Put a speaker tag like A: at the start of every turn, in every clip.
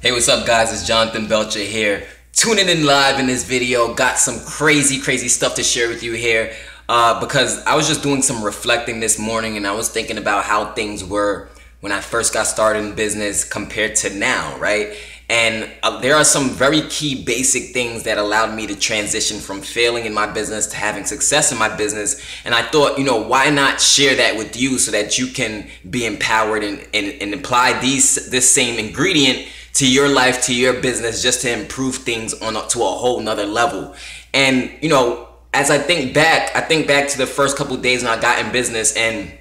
A: Hey, what's up guys? It's Jonathan Belcher here. Tuning in live in this video. Got some crazy stuff to share with you here because I was just doing some reflecting this morning and I was thinking about how things were when I first got started in business compared to now, right? And there are some very key basic things that allowed me to transition from failing in my business to having success in my business. And I thought, why not share that with you so that you can be empowered and apply this same ingredient to your life, to your business, just to improve things to a whole nother level. And, as I think back to the first couple of days when I got in business, and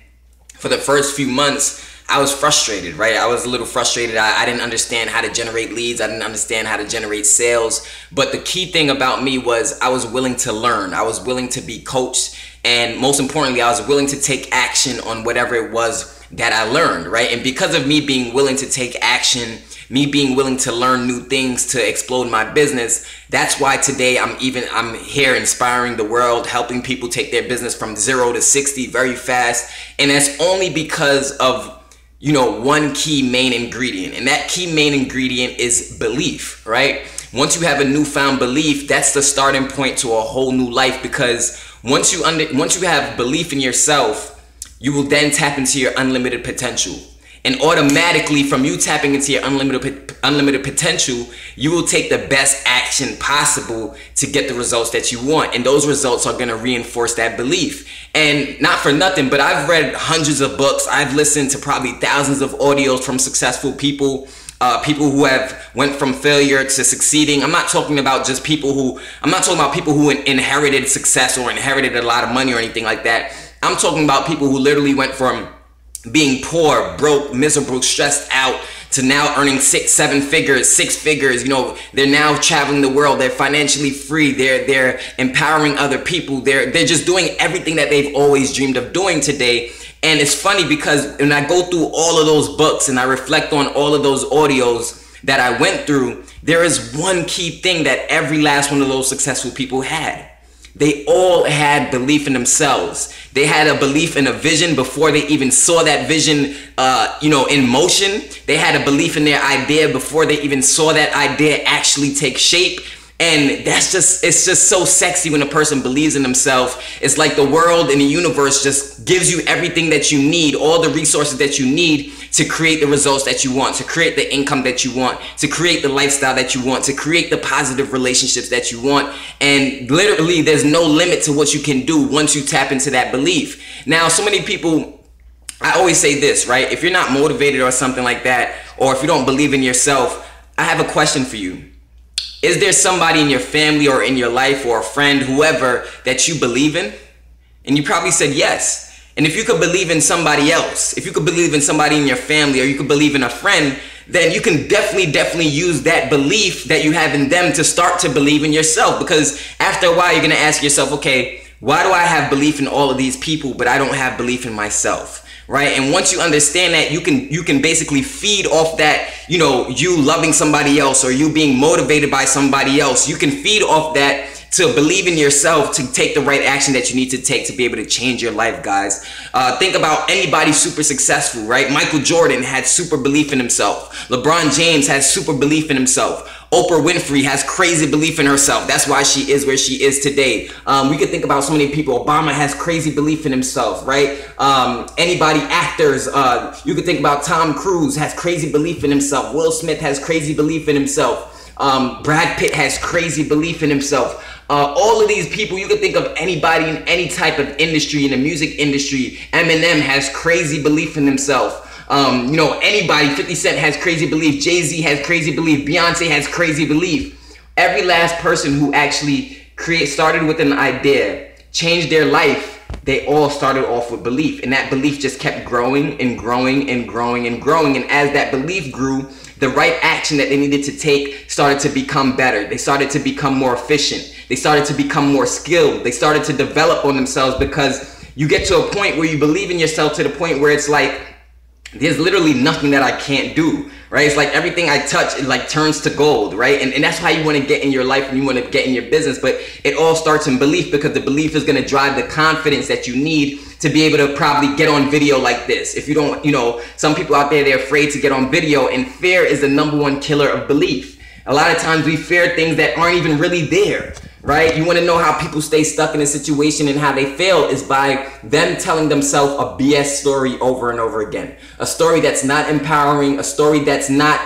A: for the first few months, I was frustrated, right? I was a little frustrated. I didn't understand how to generate leads. I didn't understand how to generate sales. But the key thing about me was I was willing to learn. I was willing to be coached. And most importantly, I was willing to take action on whatever it was that I learned, right? And because of me being willing to take action, me being willing to learn new things to explode my business, that's why today I'm here inspiring the world, helping people take their business from 0 to 60 very fast. And that's only because of one key main ingredient, and that key main ingredient is belief, right? Once you have a newfound belief, that's the starting point to a whole new life, because once you have belief in yourself, you will then tap into your unlimited potential. And automatically, from you tapping into your unlimited potential, you will take the best action possible to get the results that you want. And those results are going to reinforce that belief. And not for nothing, but I've read hundreds of books. I've listened to probably thousands of audios from successful people, people who have went from failure to succeeding. I'm not talking about people who inherited success or inherited a lot of money or anything like that. I'm talking about people who literally went from being poor, broke, miserable, stressed out, to now earning 6 figures. They're now traveling the world. They're financially free. They're empowering other people. They're just doing everything that they've always dreamed of doing today. And it's funny because when I go through all of those books and I reflect on all of those audios that I went through, there is one key thing that every last one of those successful people had. They all had belief in themselves. They had a belief in a vision before they even saw that vision, in motion. They had a belief in their idea before they even saw that idea actually take shape. And it's just so sexy when a person believes in themselves. It's like the world and the universe just gives you everything that you need, all the resources that you need to create the results that you want, to create the income that you want, to create the lifestyle that you want, to create the positive relationships that you want. And literally, there's no limit to what you can do once you tap into that belief. Now, so many people, I always say this, right? If you're not motivated or something like that, or if you don't believe in yourself, I have a question for you. Is there somebody in your family or in your life or a friend, whoever, that you believe in? And you probably said yes. And if you could believe in somebody else, if you could believe in somebody in your family, or you could believe in a friend, then you can definitely use that belief that you have in them to start to believe in yourself. Because after a while, you're going to ask yourself, okay, why do I have belief in all of these people, but I don't have belief in myself? Right? And once you understand that, you can basically feed off that, you loving somebody else or you being motivated by somebody else. You can feed off that to believe in yourself, to take the right action that you need to take to be able to change your life, guys. Think about anybody super successful, right? Michael Jordan had super belief in himself. LeBron James has super belief in himself. Oprah Winfrey has crazy belief in herself. That's why she is where she is today. We could think about so many people. Obama has crazy belief in himself, right? Actors, you could think about Tom Cruise has crazy belief in himself. Will Smith has crazy belief in himself. Brad Pitt has crazy belief in himself. All of these people, you could think of anybody in any type of industry, in the music industry. Eminem has crazy belief in himself. Anybody, 50 Cent has crazy belief. Jay-Z has crazy belief. Beyonce has crazy belief. Every last person who actually started with an idea, changed their life, they all started off with belief. And that belief just kept growing and growing and growing and growing. And as that belief grew, the right action that they needed to take started to become better. They started to become more efficient. They started to become more skilled. They started to develop on themselves, because you get to a point where you believe in yourself to the point where it's like, there's literally nothing that I can't do, right? It's like everything I touch, it like turns to gold, right? And that's how you want to get in your life and you want to get in your business. But it all starts in belief, because the belief is going to drive the confidence that you need to be able to probably get on video like this. If you don't, some people out there, they're afraid to get on video, and fear is the #1 killer of belief. A lot of times we fear things that aren't even really there, right? You want to know how people stay stuck in a situation and how they fail is by them telling themselves a BS story over and over again. A story that's not empowering, a story that's not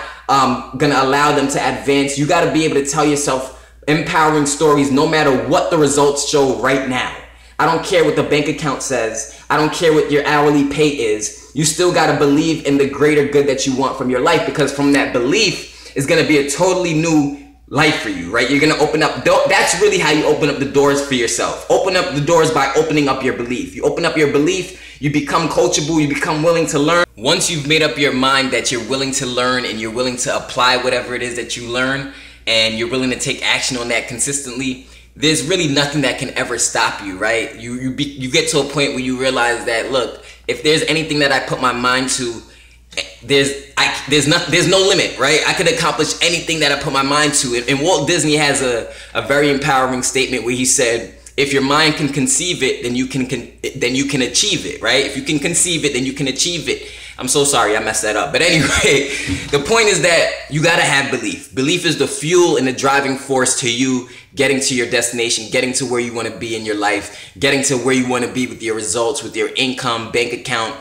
A: going to allow them to advance. You got to be able to tell yourself empowering stories no matter what the results show right now. I don't care what the bank account says. I don't care what your hourly pay is. You still got to believe in the greater good that you want from your life, because from that belief is going to be a totally new life for you, right? You're going to open up. That's really how you open up the doors for yourself. Open up the doors by opening up your belief. You open up your belief, you become coachable, you become willing to learn. Once you've made up your mind that you're willing to learn and you're willing to apply whatever it is that you learn, and you're willing to take action on that consistently, there's really nothing that can ever stop you, right? You get to a point where you realize that, look, if there's anything that I put my mind to, there's no limit, right? I could accomplish anything that I put my mind to. And Walt Disney has a very empowering statement where he said, if your mind can conceive it, then you can achieve it, right? If you can conceive it, then you can achieve it. I'm so sorry I messed that up. But anyway, the point is that you gotta have belief. Belief is the fuel and the driving force to you getting to your destination, getting to where you want to be in your life, getting to where you want to be with your results, with your income, bank account,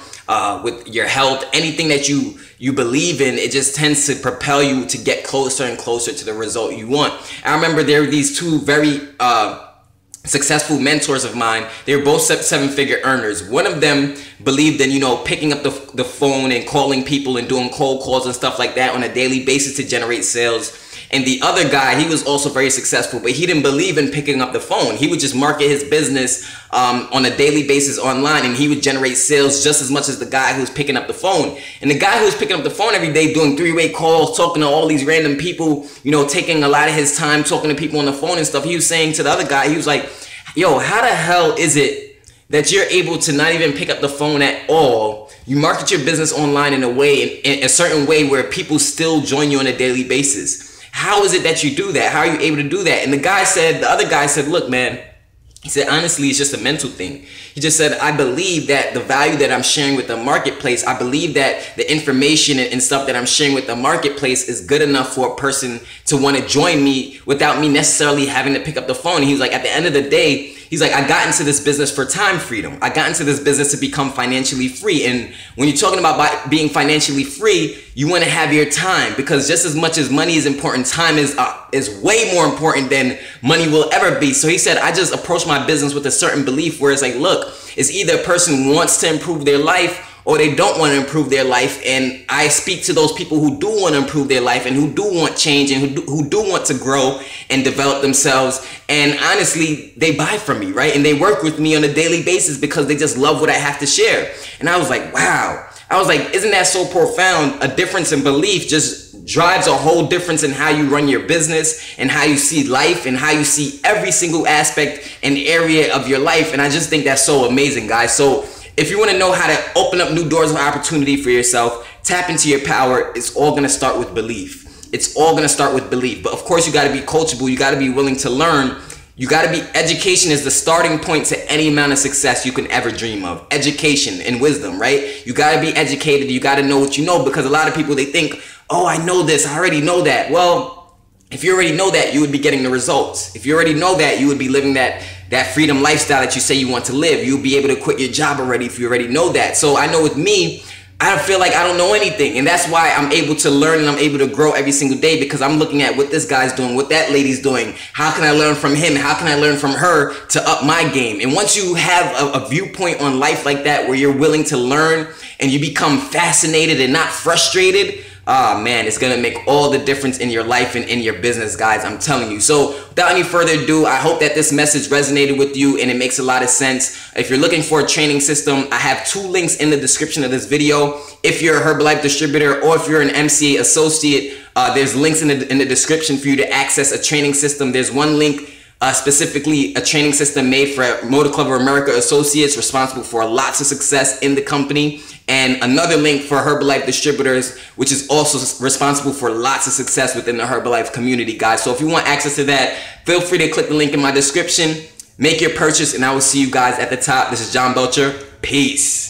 A: with your health, anything that you believe in. It just tends to propel you to get closer and closer to the result you want. I remember there were these two very successful mentors of mine. They were both seven-figure earners. One of them believed in, picking up the phone and calling people and doing cold calls and stuff like that on a daily basis to generate sales. And the other guy, he was also very successful, but he didn't believe in picking up the phone. He would just market his business on a daily basis online, and he would generate sales just as much as the guy who was picking up the phone. And the guy who was picking up the phone every day, doing three-way calls, talking to all these random people, taking a lot of his time talking to people on the phone and stuff, he was saying to the other guy, he was like, yo, how the hell is it that you're able to not even pick up the phone at all? You market your business online in a certain way where people still join you on a daily basis. How is it that you do that? How are you able to do that? And the other guy said, look, man, he said, honestly, it's just a mental thing. He just said, I believe that the value that I'm sharing with the marketplace, I believe that the information and stuff that I'm sharing with the marketplace is good enough for a person to want to join me without me necessarily having to pick up the phone. And he was like, at the end of the day, he's like, I got into this business for time freedom. I got into this business to become financially free. And when you're talking about being financially free, you want to have your time, because just as much as money is important, time is way more important than money will ever be. So he said, I just approach my business with a certain belief where it's like, look, it's either a person wants to improve their life or they don't want to improve their life. And I speak to those people who do want to improve their life and who do want change and who do want to grow and develop themselves. And honestly, they buy from me, right? And they work with me on a daily basis because they just love what I have to share. And I was like, wow. I was like, isn't that so profound? A difference in belief just drives a whole difference in how you run your business and how you see life and how you see every single aspect and area of your life. And I just think that's so amazing, guys. So if you want to know how to open up new doors of opportunity for yourself, tap into your power, it's all going to start with belief. It's all going to start with belief. But of course, you got to be coachable. You got to be willing to learn. You got to be, education is the starting point to any amount of success you can ever dream of. Education and wisdom, right? You got to be educated. You got to know what you know, because a lot of people, they think, oh, I know this, I already know that. Well, if you already know that, you would be getting the results. If you already know that, you would be living that freedom lifestyle that you say you want to live. You'll be able to quit your job already if you already know that. So I know with me, I feel like I don't know anything. And that's why I'm able to learn and I'm able to grow every single day, because I'm looking at what this guy's doing, what that lady's doing. How can I learn from him? How can I learn from her to up my game? And once you have a viewpoint on life like that, where you're willing to learn and you become fascinated and not frustrated, oh man, it's gonna make all the difference in your life and in your business, guys. I'm telling you. So without any further ado, I hope that this message resonated with you and it makes a lot of sense. If you're looking for a training system, I have 2 links in the description of this video. If you're a Herbalife distributor or if you're an MCA associate, there's links in the description for you to access a training system. There's one link specifically a training system made for Motor Club of America associates, responsible for lots of success in the company. and another link for Herbalife Distributors, which is also responsible for lots of success within the Herbalife community, guys. So if you want access to that, feel free to click the link in my description, make your purchase, and I will see you guys at the top. This is John Belcher. Peace.